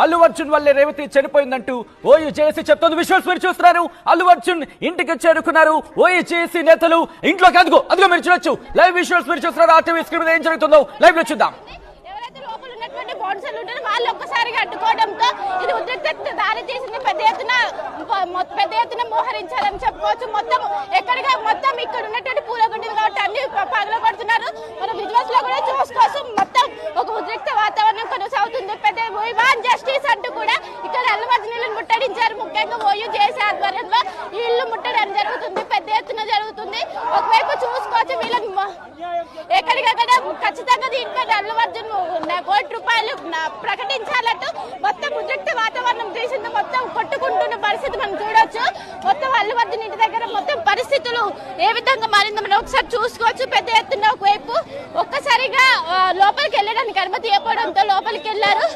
అల్లు అర్జున్ వల్లే Revathi చనిపోయిందంటూ OU JAC చెప్తోంది. Visuals మీరు చూస్తున్నారు. అల్లు అర్జున్ ఇంటికి చేరుకున్నారు. ఓయూ జేఏసీ నేతలు ఇంట్లోకి అదిగో మీరు చూడొచ్చు. లైవ్ విజువల్స్ మీరు చూస్తున్నారు. ఆర్టీవీ స్క్రీన్ మీద ఏం జరుగుతుందో లైవ్ లో చూద్దాం. వాళ్ళు ఒక్కసారిగా అడ్డుకోవడంతో ఇది ఉద్రిక్తతకు దారి తీసింది. పెద్ద ఎత్తున మోహరించాలని చెప్పుకోవచ్చు. మొత్తం ఇక్కడ ఉన్నటువంటి పూలగుండీలు కాబట్టి అన్ని పగలగొడుతున్నారు. మన విజువల్స్ లో కూడా చూసుకోవచ్చు. మొత్తం ఒక ఉద్రిక్త వాతావరణం కొనసాగుతుంది. జస్టిస్ అంటూ కూడా ఇక్కడ అల్లు అర్జున్ ముట్టడించారు. ముఖ్యంగా ఓయూ జేఏసీ ఆధ్వర్యంలో ఈ ఇల్లు ముట్టడం జరుగుతుంది. పెద్ద ఎత్తున జరుగుతుంది. ఒకవైపు చూసుకోవచ్చు వీళ్ళకి ఎక్కడికక్కడ ఖచ్చితంగా దీనిపై అల్లు అర్జున్ ₹1 ప్రకటించాలంటూ మొత్తం ఉద్రిక్త వాతావరణం చేసింది. మొత్తం కొట్టుకుంటున్న పరిస్థితి మనం చూడొచ్చు. మొత్తం అల్లు అర్జున్ ఇంటి దగ్గర మొత్తం పరిస్థితులు ఏ విధంగా మారిందో మనం ఒకసారి చూసుకోవచ్చు. పెద్ద ఎత్తున ఒకవైపు ఒక్కసారిగా లోపలికి వెళ్ళడానికి అనుమతి ఇవ్వడంతో లోపలికి వెళ్లారు.